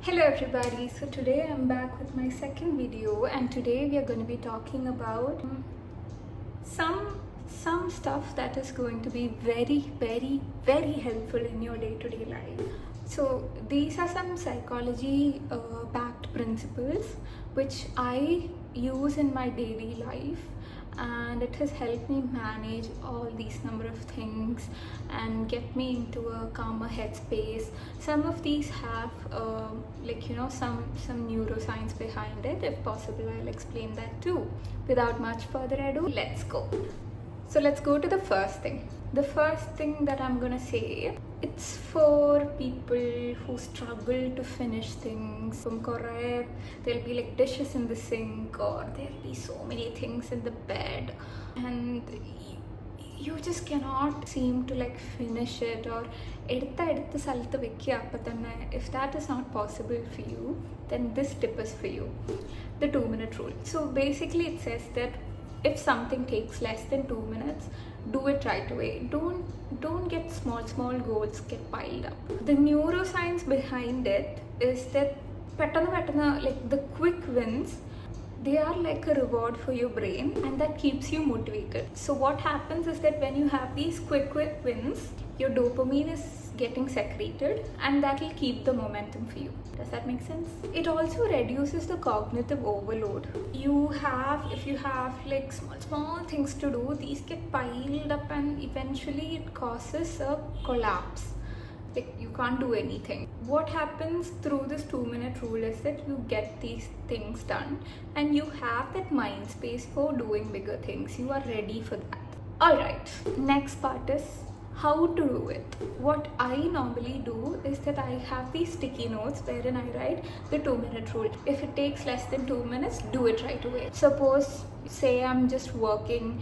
Hello everybody, so today I'm back with my second video, and today we are going to be talking about some stuff that is going to be very helpful in your day-to-day life. So these are some psychology backed principles which I use in my daily life, and it has helped me manage all these number of things and get me into a calmer headspace. Some of these have some neuroscience behind it. If possible, I'll explain that too. Without much further ado, let's go. So let's go to the first thing. The first thing that I'm gonna say, it's for people who struggle to finish things. There'll be like dishes in the sink, or there'll be so many things in the bed, and you just cannot seem to like finish it, or if that is not possible for you, then this tip is for you. The 2-minute rule. So basically it says that if something takes less than 2 minutes, do it right away. Don't get small goals get piled up. The neuroscience behind it is that like the quick wins, they are like a reward for your brain, and that keeps you motivated. So what happens is that when you have these quick wins, your dopamine is getting secreted, and that will keep the momentum for you. Does that make sense? It also reduces the cognitive overload. If you have like small things to do, these get piled up and eventually it causes a collapse. Like you can't do anything. What happens through this 2-minute rule is that you get these things done and you have that mind space for doing bigger things. You are ready for that. Alright, next part is how to do it. What I normally do is that I have these sticky notes wherein I write the 2-minute rule. If it takes less than 2 minutes, do it right away. Suppose, say I'm just working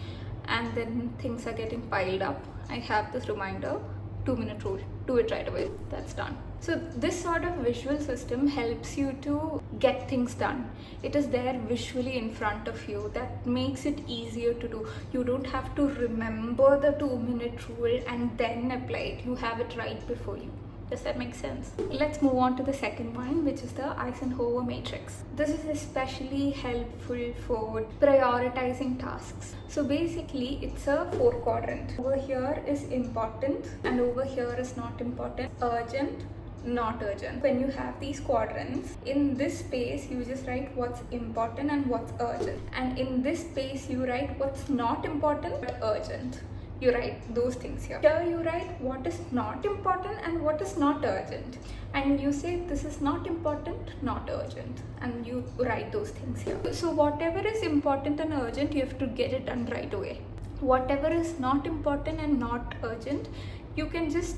and then things are getting piled up. I have this reminder, 2-minute rule, do it right away. That's done. So this sort of visual system helps you to get things done. It is there visually in front of you. That makes it easier to do. You don't have to remember the 2-minute rule and then apply it. You have it right before you. Does that make sense? Let's move on to the second one, which is the Eisenhower Matrix. This is especially helpful for prioritizing tasks. So basically, it's a 4-quadrant. Over here is important, and over here is not important, urgent, not urgent. When you have these quadrants, in this space you just write what's important and what's urgent, and in this space you write what's not important but urgent. You write those things here. Here you write what is not important and what is not urgent, and you say this is not important, not urgent, and you write those things here. So whatever is important and urgent, you have to get it done right away. Whatever is not important and not urgent, you can just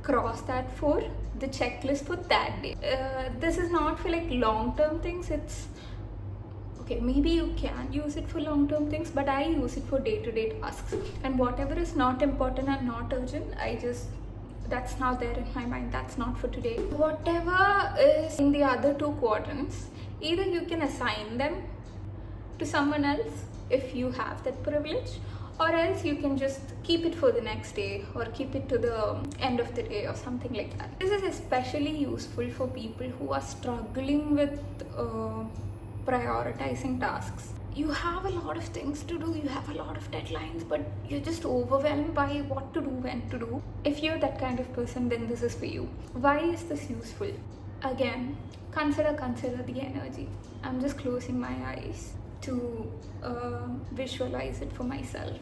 cross that for the checklist for that day. This is not for like long-term things. It's okay, maybe you can use it for long-term things, but I use it for day-to-day tasks. And whatever is not important and not urgent, that's now there in my mind. That's not for today. Whatever is in the other 2 quadrants, either you can assign them to someone else if you have that privilege, or else you can just keep it for the next day or keep it to the end of the day or something like that. This is especially useful for people who are struggling with prioritizing tasks. You have a lot of things to do, you have a lot of deadlines, but you're just overwhelmed by what to do, when to do. If you're that kind of person, then this is for you. Why is this useful? Again, consider the energy. I'm just closing my eyes to visualize it for myself.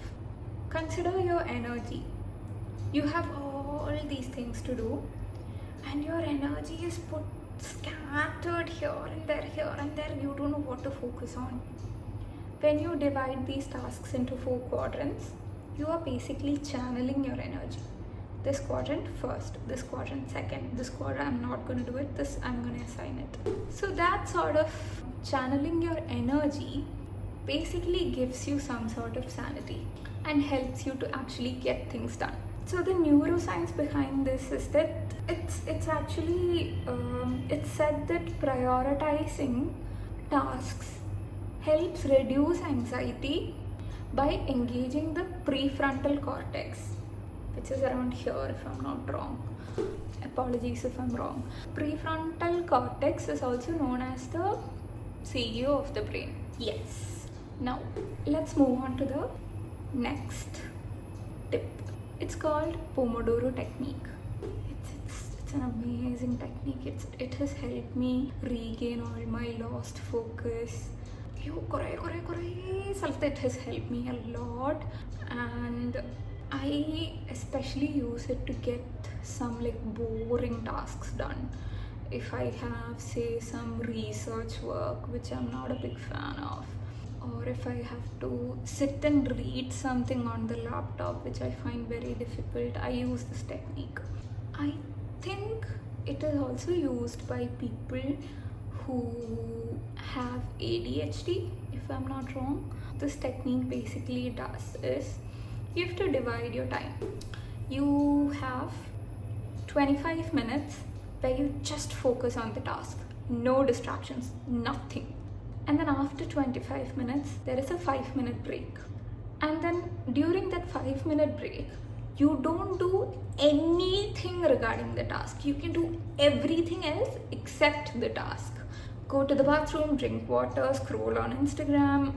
Consider your energy. You have all these things to do, and your energy is put scattered here and there, you don't know what to focus on. When you divide these tasks into 4 quadrants, you are basically channeling your energy. This quadrant first, this quadrant second, this quadrant I'm not going to do it, this I'm going to assign it. So that sort of channeling your energy basically gives you some sort of sanity and helps you to actually get things done. So the neuroscience behind this is that it's actually it's said that prioritizing tasks helps reduce anxiety by engaging the prefrontal cortex, which is around here if I'm not wrong. Apologies if I'm wrong. Prefrontal cortex is also known as the CEO of the brain. Yes. Now, let's move on to the next tip. It's called Pomodoro Technique. It's an amazing technique. It has helped me regain all my lost focus. It has helped me a lot, and I especially use it to get some like boring tasks done. If I have, say, some research work which I'm not a big fan of, or if I have to sit and read something on the laptop which I find very difficult, I use this technique. I think it is also used by people who have ADHD, if I'm not wrong. This technique basically does is you have to divide your time. You have 25 minutes where you just focus on the task, no distractions, nothing. And then after 25 minutes, there is a 5-minute break. And then during that 5-minute break, you don't do anything regarding the task. You can do everything else except the task. Go to the bathroom, drink water, scroll on Instagram,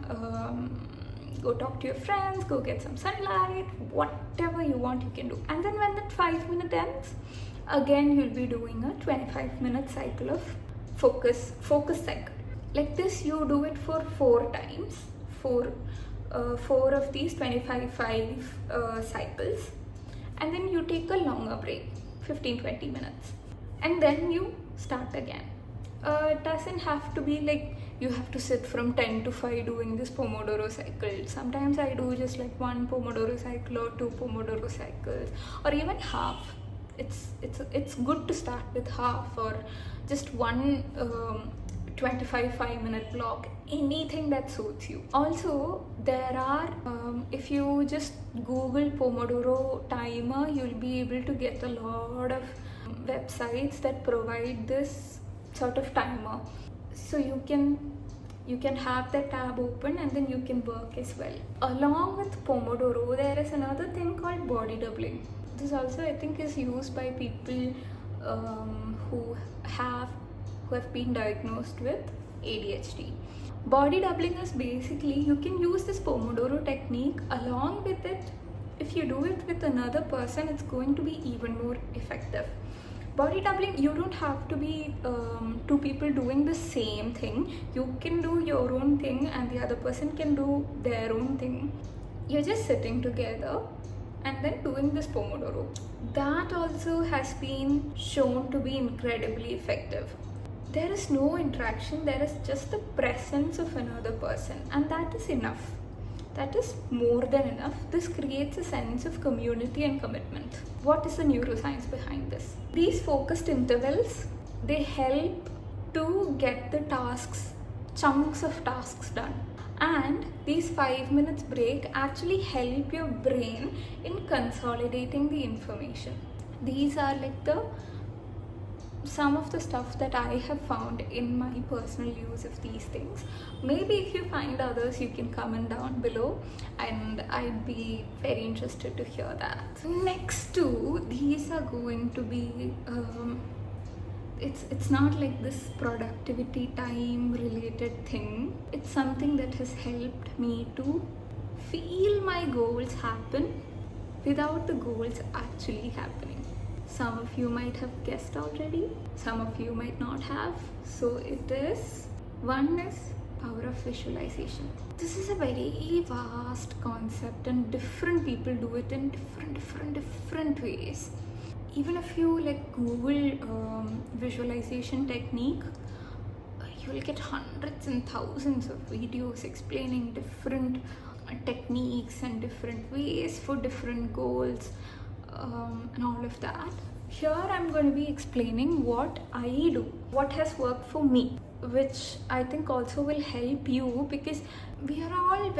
go talk to your friends, go get some sunlight, whatever you want you can do. And then when that 5 minute ends, again you'll be doing a 25-minute cycle of focus cycle. Like this, you do it for 4 times, four of these 25 cycles, and then you take a longer break, 15-20 minutes, and then you start again. It doesn't have to be like you have to sit from 10 to 5 doing this Pomodoro cycle. Sometimes I do just like 1 Pomodoro cycle or 2 Pomodoro cycles, or even half. It's good to start with half or just one 25 5-minute block, anything that suits you. Also, there are if you just Google Pomodoro timer, you'll be able to get a lot of websites that provide this sort of timer, so you can have that tab open and then you can work as well. Along with Pomodoro, there is another thing called body doubling. This also, I think, is used by people who have been diagnosed with ADHD. Body doubling is basically, you can use this Pomodoro technique along with it. If you do it with another person, it's going to be even more effective. Body doubling, you don't have to be 2 people doing the same thing. You can do your own thing and the other person can do their own thing. You're just sitting together and then doing this Pomodoro. That also has been shown to be incredibly effective. There is no interaction, there is just the presence of another person, and that is enough. That is more than enough. This creates a sense of community and commitment. What is the neuroscience behind this? These focused intervals, they help to get the chunks of tasks done. And these 5 minutes break actually help your brain in consolidating the information. These are like some of the stuff that I have found in my personal use of these things. Maybe if you find others, you can comment down below and I'd be very interested to hear that. Next two, these are going to be it's not like this productivity time related thing. It's something that has helped me to feel my goals happen without the goals actually happening. Some of you might have guessed already, some of you might not have. So it is, one is power of visualization. This is a very vast concept and different people do it in different ways. Even if you like Google visualization technique, you'll get hundreds and thousands of videos explaining different techniques and different ways for different goals. And all of that. Here I'm going to be explaining what I do, what has worked for me, which I think also will help you, because we are all,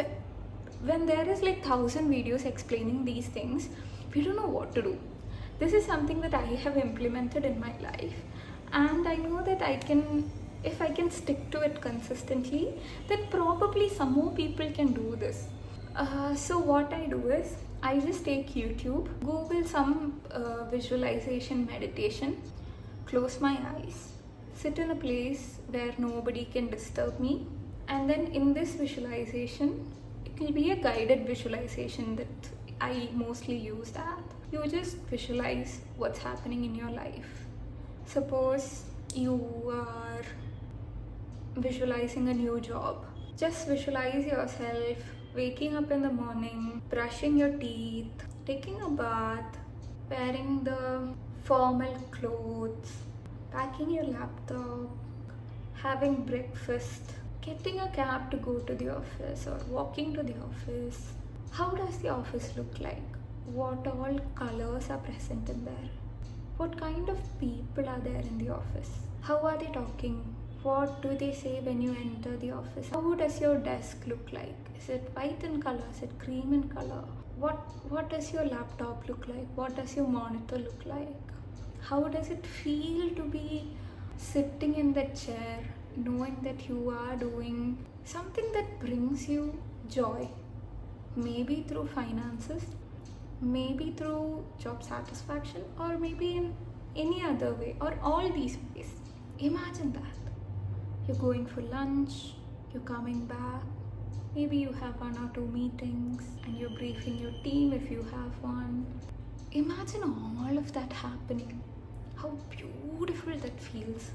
when there is like 1,000 videos explaining these things, we don't know what to do. This is something that I have implemented in my life, and I know that if I can stick to it consistently, then probably some more people can do this. So what I do is, I just take YouTube, Google some visualization meditation, close my eyes, sit in a place where nobody can disturb me, and then in this visualization, it will be a guided visualization that I mostly use that. You just visualize what's happening in your life. Suppose you are visualizing a new job. Just visualize yourself waking up in the morning, brushing your teeth, taking a bath, wearing the formal clothes, packing your laptop, having breakfast, getting a cab to go to the office or walking to the office. How does the office look like? What all colors are present in there? What kind of people are there in the office? How are they talking? What do they say when you enter the office? How does your desk look like? Is it white in color? Is it cream in color? What does your laptop look like? What does your monitor look like? How does it feel to be sitting in that chair, knowing that you are doing something that brings you joy? Maybe through finances, maybe through job satisfaction, or maybe in any other way, or all these ways. Imagine that. You're going for lunch, you're coming back, maybe you have 1 or 2 meetings and you're briefing your team if you have one. Imagine all of that happening. How beautiful that feels.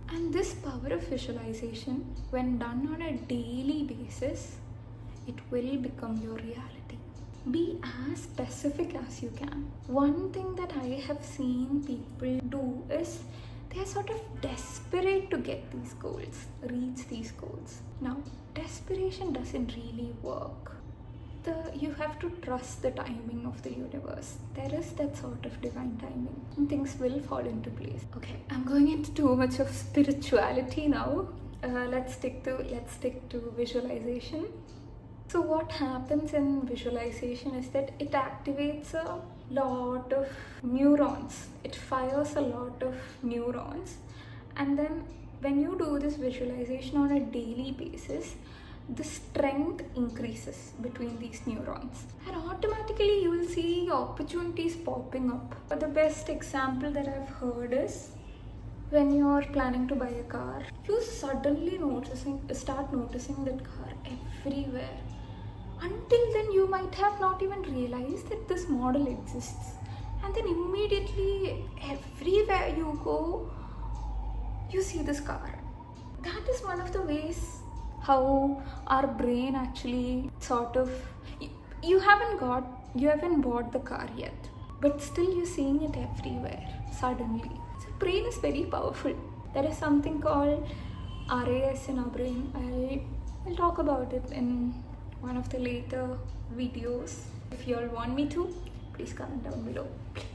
And this power of visualization, when done on a daily basis, it will become your reality. Be as specific as you can. One thing that I have seen people do is they're sort of desperate to get these goals, reach these goals. Now, desperation doesn't really work. You have to trust the timing of the universe. There is that sort of divine timing, and things will fall into place. Okay, I'm going into too much of spirituality now. Let's stick to visualization. So what happens in visualization is that it activates a lot of neurons. It fires a lot of neurons, and then when you do this visualization on a daily basis, the strength increases between these neurons, and automatically you will see opportunities popping up. But the best example that I've heard is when you're planning to buy a car, you suddenly start noticing that car everywhere. Until then, you might have not even realized that this model exists, and then immediately everywhere you go, you see this car. That is one of the ways how our brain actually sort of, you haven't bought the car yet, but still you're seeing it everywhere suddenly. So brain is very powerful. There is something called RAS in our brain. I'll talk about it in one of the later videos. If you all want me to, please comment down below, please.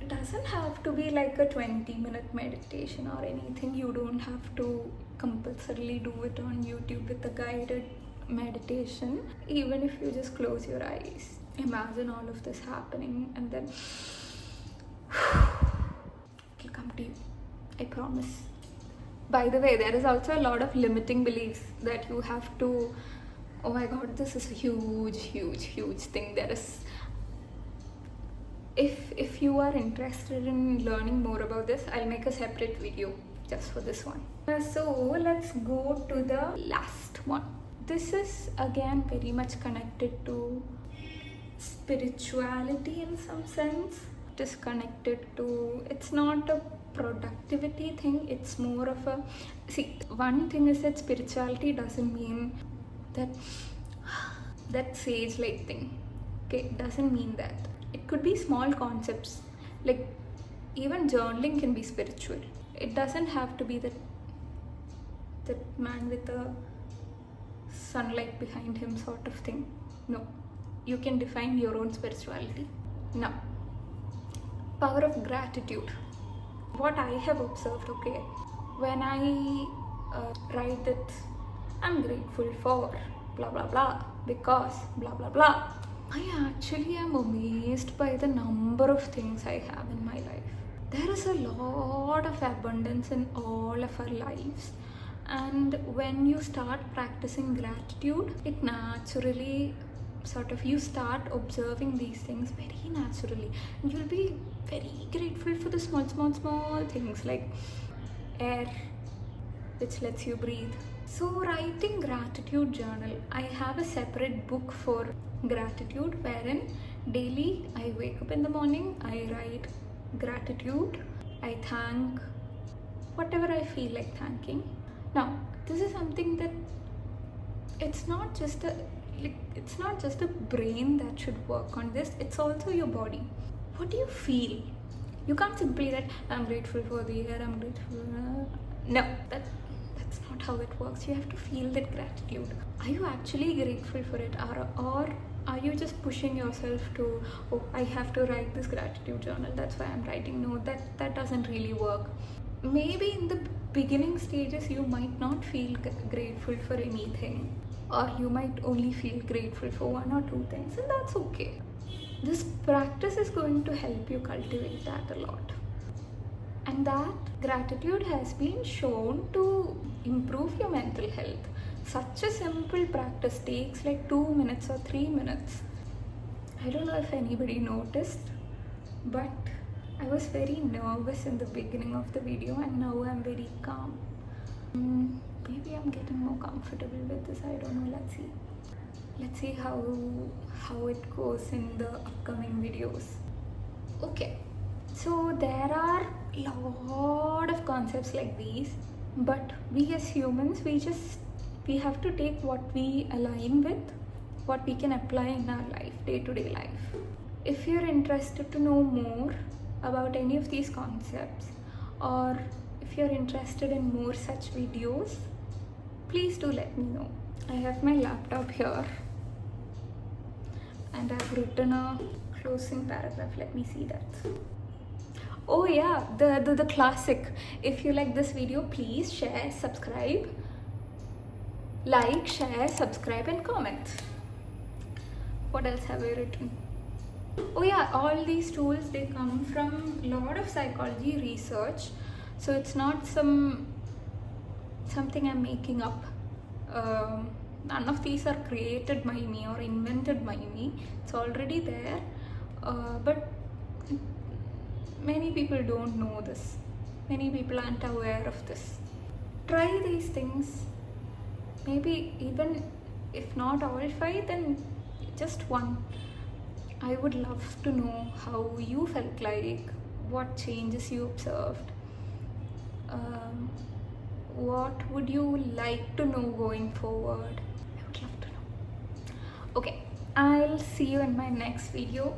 It doesn't have to be like a 20-minute meditation or anything. You don't have to compulsorily do it on YouTube with a guided meditation. Even if you just close your eyes, imagine all of this happening, and then it'll come to you. I promise. By the way, there is also a lot of limiting beliefs that you have to, oh my god, this is a huge thing. There is, if you are interested in learning more about this, I'll make a separate video just for this one. So let's go to the last one. This is again very much connected to spirituality in some sense. It is connected to, it's not a productivity thing, it's more of a, see, one thing is that spirituality doesn't mean that sage like thing. Okay, it doesn't mean that. It could be small concepts, like even journaling can be spiritual. It doesn't have to be that man with the sunlight behind him sort of thing. No, you can define your own spirituality. Now, power of gratitude. What I have observed, okay, when I write that I'm grateful for blah blah blah because blah blah blah, I actually am amazed by the number of things I have in my life. There is a lot of abundance in all of our lives, and when you start practicing gratitude, it naturally you start observing these things very naturally, and you'll be very grateful for the small things like air which lets you breathe. So writing gratitude journal, I have a separate book for gratitude wherein daily I wake up in the morning, I write gratitude, I thank whatever I feel like thanking. Now this is something that it's not just a brain that should work on this, it's also your body. What do you feel? You can't simply that I'm grateful for the air, I'm grateful no, that's not how it works. You have to feel that gratitude. Are you actually grateful for it, or are you just pushing yourself to, oh, I have to write this gratitude journal, that's why I'm writing? No, that doesn't really work. Maybe in the beginning stages you might not feel grateful for anything, or you might only feel grateful for one or two things, and that's okay. This practice is going to help you cultivate that a lot. And that gratitude has been shown to improve your mental health. Such a simple practice takes like 2 minutes or 3 minutes. I don't know if anybody noticed, but I was very nervous in the beginning of the video, and now I'm very calm. Maybe I'm getting more comfortable with this, I don't know, let's see how it goes in the upcoming videos. Okay, so there are a lot of concepts like these, but we as humans, we have to take what we align with, what we can apply in our life, day-to-day life. If you're interested to know more about any of these concepts, or if you're interested in more such videos, please do let me know. I have my laptop here and I've written a closing paragraph. Let me see that. Oh yeah, the classic. If you like this video, please share, subscribe, like, share, subscribe and comment. What else have I written? Oh yeah, all these tools, they come from a lot of psychology research, so it's not something I'm making up. None of these are created by me or invented by me. It's already there, but many people don't know this. Many people aren't aware of this. Try these things. Maybe even if not all 5, then just one. I would love to know how you felt like, what changes you observed. What would you like to know going forward? I would love to know. Okay, I'll see you in my next video.